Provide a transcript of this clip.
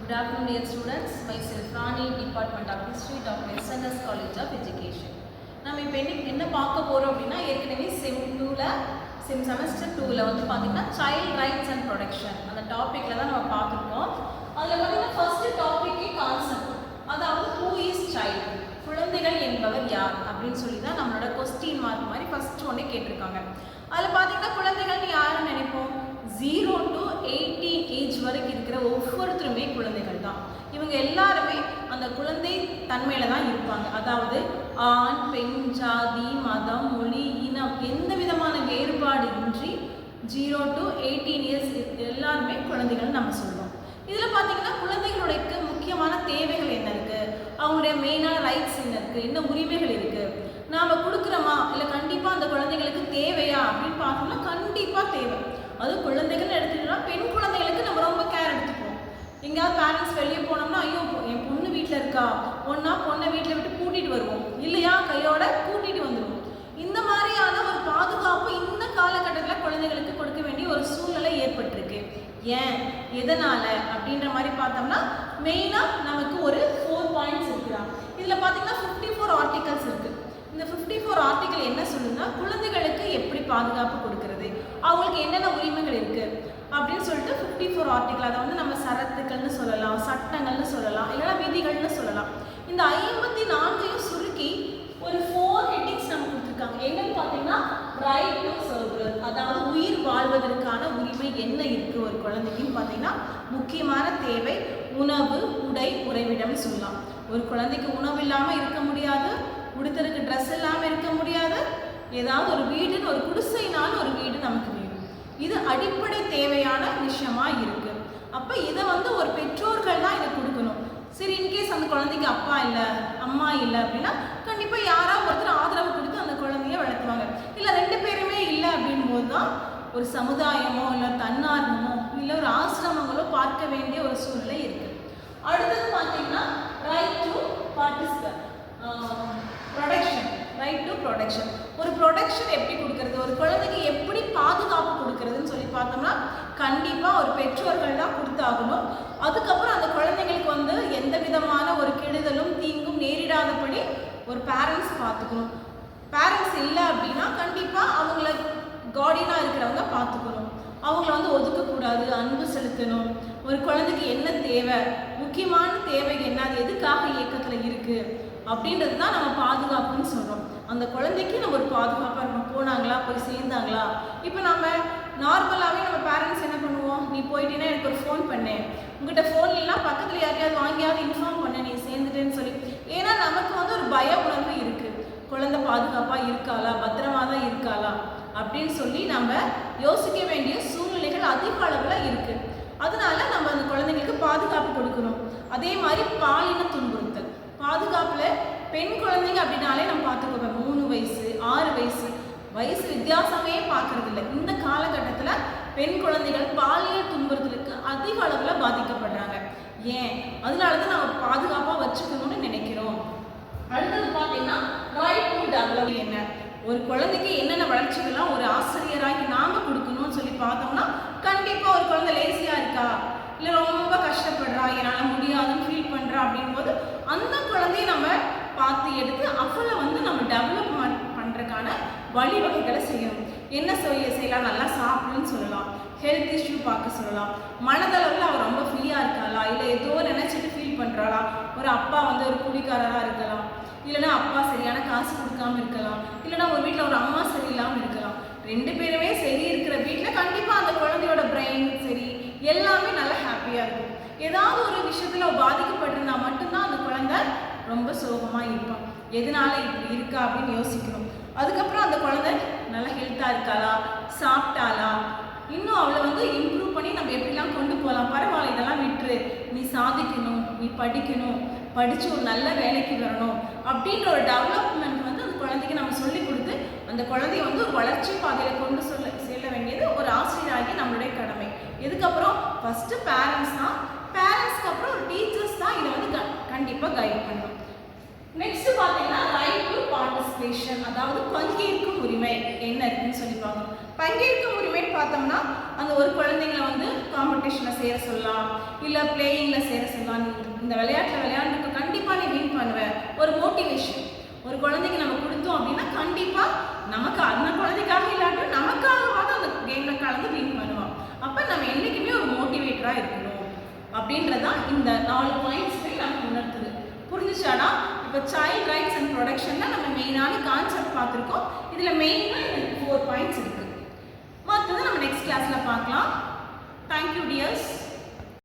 Good afternoon, dear students. Myself Rani, Department of History, Dr. SNS College of Education. நம்ம இப்போ என்ன பார்க்க போறோம் அப்படின்னா ஏற்கனவே செம் செமஸ்டர் 2ல வந்து பாத்தீங்கன்னா சைல்ட் ரைட்ஸ் அண்ட் ப்ரொடெக்ஷன் அந்த டாபிக்ல தான் நம்ம பார்த்துருக்கோம். அதுல பாத்தீங்கன்னா ஃபர்ஸ்ட் டாபிக்கே கான்செப்ட், அதாவது ஹூ இஸ் சைல்ட், குழந்தைகள் என்பவர் யார் அப்படின்னு சொல்லி தான் நம்மளோட கொஸ்டின் மார்க் மாதிரி ஃபர்ஸ்ட் ஒன்னே கேட்டிருக்காங்க. அதில் பார்த்தீங்கன்னா குழந்தைகள் யாருன்னு நினைப்போம், 0 to 18 ஏஜ் வரைக்கும் இருக்கிற ஒவ்வொருத்தருமே குழந்தைகள் தான். இவங்க எல்லாருமே அந்த குழந்தை தன்மையில தான் இருப்பாங்க. அதாவது ஆண், பெண், ஜாதி, மதம், மொழி, இனம் எந்த விதமான வேறுபாடு இன்றி 0 to 18 இயர்ஸ் எல்லாருமே குழந்தைகள் நம்ம சொல்றோம். இதில் பார்த்தீங்கன்னா குழந்தைகளுடைய முக்கியமான தேவைகள் என்ன இருக்கு, அவங்களுடைய மெயினான ரைட்ஸ் என்ன இருக்கு, என்ன உரிமைகள் இருக்கு, நாம் கொடுக்குறோமா இல்லை கண்டிப்பாக அந்த குழந்தைகளுக்கு தேவையா அப்படின்னு பார்த்தோம்னா கண்டிப்பாக தேவை. அது குழந்தைகள் எடுத்துக்கிட்டோம்னா பெண் குழந்தைகளுக்கு நம்ம ரொம்ப கேர் எடுத்துப்போம். எங்கேயாவது பேரண்ட்ஸ் வெளியே போனோம்னா ஐயோ என் பொண்ணு வீட்டில் இருக்கா, பொண்ணை வீட்டில் விட்டு கூட்டிகிட்டு வருவோம், இல்லையா கையோட கூட்டிகிட்டு வந்துடுவோம். இந்த மாதிரியான ஒரு பாதுகாப்பு இந்த காலகட்டத்தில் குழந்தைகளுக்கு கொடுக்க வேண்டிய ஒரு சூழ்நிலை ஏற்பட்டிருக்கு. ஏன், எதனால அப்படின்ற மாதிரி பார்த்தோம்னா மெயினாக நமக்கு ஒரு 4 பாயிண்ட்ஸ் இருக்குறாங்க. இதில் பார்த்தீங்கன்னா 54 ஆர்டிகல்ஸ் இருக்குது. இந்த 54 ஆர்டிகல் என்ன சொல்லுன்னா குழந்தைகளுக்கு எப்படி பாதுகாப்பு கொடுக்கறது, அவங்களுக்கு என்னென்ன உரிமைகள் இருக்கு அப்படின்னு சொல்லிட்டு 54 ஆர்டிகல். அதை வந்து நம்ம சரத்துக்கள்னு சொல்லலாம், சட்டங்கள்னு சொல்லலாம், இல்லைன்னா விதிகள்னு சொல்லலாம். இந்த 54ஐயும் சுருக்கி ஒரு 4 ஹெட்டிங்ஸ் நம்ம கொடுத்துருக்காங்க. என்னன்னு பார்த்தீங்கன்னா ரைட் டு சர்வ், அதாவது உயிர் வாழ்வதற்கான உரிமை என்ன இருக்கு ஒரு குழந்தைக்குன்னு பார்த்தீங்கன்னா முக்கியமான தேவை உணவு, உடை, உறைவிடம்னு சொல்லலாம். ஒரு குழந்தைக்கு உணவு இல்லாமல் இருக்க முடியாது, உடுத்தருக்கு ட்ரெஸ் இல்லாமல் இருக்க முடியாது, ஏதாவது ஒரு வீடுன்னு ஒரு குடிசைனாலும் ஒரு வீடு நமக்கு வேணும். இது அடிப்படை தேவையான விஷயமா இருக்கு. அப்போ இதை வந்து ஒரு பெற்றோர்கள் தான் இதை கொடுக்கணும். சரி, இன்கேஸ் அந்த குழந்தைக்கு அப்பா இல்லை அம்மா இல்லை அப்படின்னா கண்டிப்பாக யாராவது ஒருத்தர் ஆதரவு கொடுத்து அந்த குழந்தைய வளர்த்துவாங்க. இல்லை 2 பேருமே இல்லை அப்படின் போது தான் ஒரு சமுதாயமோ இல்லை தன்னார்வமோ இல்லை ஒரு ஆசிரமங்களோ பார்க்க வேண்டிய ஒரு சூழ்நிலை இருக்கு. அடுத்தது பார்த்தீங்கன்னா right to participate, protection, right to protection. ஒரு ப்ரொடெக்ஷன் எப்படி கொடுக்கறது, ஒரு குழந்தைக்கு எப்படி பாதுகாப்பு கொடுக்கறதுன்னு சொல்லி பார்த்தோம்னா கண்டிப்பாக ஒரு பெற்றோர்கள் தான் கொடுத்தாகணும். அதுக்கப்புறம் அந்த குழந்தைங்களுக்கு வந்து எந்த விதமான ஒரு கெடுதலும் தீங்கும் நேரிடாதபடி ஒரு பேரண்ட்ஸ் பார்த்துக்கணும். பேரண்ட்ஸ் இல்லை அப்படின்னா கண்டிப்பாக அவங்கள கார்டியனாக இருக்கிறவங்க பார்த்துக்கணும். அவங்கள வந்து ஒதுக்கக்கூடாது, அன்பு செலுத்தணும். ஒரு குழந்தைக்கு என்ன தேவை, முக்கியமான தேவை என்ன, அது எதுக்காக இயக்கத்தில் இருக்குது அப்படின்றது தான் நம்ம பாதுகாப்புன்னு சொல்கிறோம். அந்த குழந்தைக்கு நம்ம ஒரு பாதுகாப்பாக இருக்கணும். போனாங்களா, போய் சேர்ந்தாங்களா. இப்போ நம்ம நார்மலாகவே நம்ம பேரண்ட்ஸ் என்ன பண்ணுவோம், நீ போயிட்டீங்கன்னா எனக்கு ஒரு ஃபோன் பண்ணேன், உங்கள்கிட்ட ஃபோன் இல்லைனா பக்கத்தில் யாரையாவது வாங்கியாவது இன்ஃபார்ம் பண்ண நீ சேர்ந்துட்டேன்னு சொல்லி. ஏன்னா நமக்கு வந்து ஒரு பய உணர்வு இருக்குது, குழந்தை பாதுகாப்பாக இருக்காளா, பத்திரமா தான் இருக்காளா அப்படின்னு சொல்லி நம்ம யோசிக்க வேண்டிய சூழ்நிலைகள் அதிக அளவில் இருக்குது. அதனால நம்ம அந்த குழந்தைங்களுக்கு பாதுகாப்பு கொடுக்கணும். அதே மாதிரி பாலின துன்புறுத்தல் பாதுகாப்பில் பெண் குழந்தைங்க அப்படின்னாலே நம்ம பார்த்துக்கோங்க 3 வயசு 6 வயசு வித்தியாசமே பார்க்கறது இல்லை. இந்த காலகட்டத்தில் பெண் குழந்தைகள் பாலியல் துன்புறுத்தலுக்கு அதிக அளவில் பாதிக்கப்படுறாங்க. ஏன், அதனால தான் நம்ம பாதுகாப்பாக வச்சுக்கணும்னு நினைக்கிறோம். அடுத்தது பார்த்தீங்கன்னா ரைட் டு டெவலப். என்ன, ஒரு குழந்தைக்கு என்னென்ன வளர்ச்சிகள்லாம் ஒரு ஆசிரியராகி நாம கொடுக்கணும்னு சொல்லி பார்த்தோம்னா கண்டிப்பாக ஒரு குழந்தை லேசியாக இருக்கா, இல்லை ரொம்ப கஷ்டப்படுறா, என்னால் முடியாதுன்னு ஃபீல் பண்ணுறா அப்படின் போது அந்த குழந்தைய நம்ம பார்த்து எடுத்து அவளை வந்து நம்ம டெவலப்மெண்ட் பண்ணுறதுக்கான வழிவகைகளை செய்யணும். என்ன செய்யலாம், நல்லா சாப்பிடுன்னு சொல்லலாம், ஹெல்த் இஷ்யூ பார்க்க சொல்லலாம், மனதளவில் அவள் ரொம்ப ஃப்ரீயாக இருக்காளா, இல்லை ஏதோ நினச்சிட்டு ஃபீல் பண்ணுறாளா. ஒரு அப்பா வந்து ஒரு குடிக்காரராக இருக்கலாம், இல்லைனா அப்பா சரியான காசு கொடுக்காம இருக்கலாம், இல்லைனா ஒரு வீட்டில் ஒரு அம்மா சரியில்லாமல் இருக்கலாம். 2 பேருமே சரி இருக்கிற வீட்டில் கண்டிப்பாக அந்த குழந்தையோட பிரெயின் சரி எல்லாமே நல்லா ஹாப்பியாக இருக்கும். ஏதாவது ஒரு விஷயத்தில் பாதிக்கப்பட்டிருந்தா மட்டும்தான் அந்த குழந்தை ரொம்ப சோகமாக இருப்பான். எதனால இப்படி இருக்கா அப்படின்னு யோசிக்கணும். அதுக்கப்புறம் அந்த குழந்தை நல்லா ஹெல்த்தாக இருக்காளா, சாப்பிட்டாளா, இன்னும் அவளை வந்து இம்ப்ரூவ் பண்ணி நம்ம எப்படிலாம் கொண்டு போகலாம். பரவாயில்ல, இதெல்லாம் விட்டுரு, நீ சாதிக்கணும், நீ படிக்கணும், படித்து ஒரு நல்ல வேலைக்கு வரணும் அப்படின்ற ஒரு டெவலப்மெண்ட் வந்து அந்த குழந்தைக்கு நம்ம சொல்லி கொடுத்து அந்த குழந்தைய வந்து ஒரு வளர்ச்சி பாதையில் கொண்டு செல்ல வேண்டியது ஒரு ஆசிரியராகி நம்மளுடைய கடமை. இதுக்கப்புறம் ஃபஸ்ட்டு பேரண்ட்ஸ் தான், பேரண்ட்ஸ்க்கு அப்புறம் ஒரு டீச்சர்ஸ் தான் இதை வந்து கண்டிப்பாக கைட் பண்ணணும். நெக்ஸ்ட் பார்த்தீங்கன்னா ரைட் டு பார்ட்டிசிபேட். பார்ட்டிசிபேஷன், அதாவது பங்கேற்கும் உரிமை என்ன இருக்குன்னு சொல்லி பார்க்கணும். பங்கேற்கும் உரிமைன்னு பார்த்தோம்னா அந்த ஒரு குழந்தைங்களை வந்து காம்படிஷனில் சேர சொல்லலாம், இல்லை பிளேயிங்கில் சேர சொல்லலாம். இந்த விளையாட்டில் விளையாண்டுக்கு கண்டிப்பாக நீ வின் பண்ணுவ, ஒரு மோட்டிவேஷன் ஒரு குழந்தைக்கு நம்ம கொடுத்தோம் அப்படின்னா கண்டிப்பாக நமக்கு அந்த குழந்தைக்காக இல்லாட்டும் நமக்காகவாவது அந்த கேமில் கலந்து வின் பண்ணுவான். அப்போ நம்ம என்றைக்குமே ஒரு மோட்டிவேட்டராக இருக்கணும் அப்படின்றதான் இந்த 4 பாயிண்ட்ஸ்மே நமக்கு உணர்த்துது. புரிஞ்சுச்சானா? இப்போ சைல்ட் ரைட்ஸ் அண்ட் ப்ரொடக்ஷனில் நம்ம மெயினான கான்செப்ட் பார்த்துருக்கோம். இதில் மெயினாக எனக்கு 4 பாயிண்ட்ஸ் இருக்குது. மற்றது நம்ம நெக்ஸ்ட் கிளாஸில் பார்க்கலாம். Thank you tears.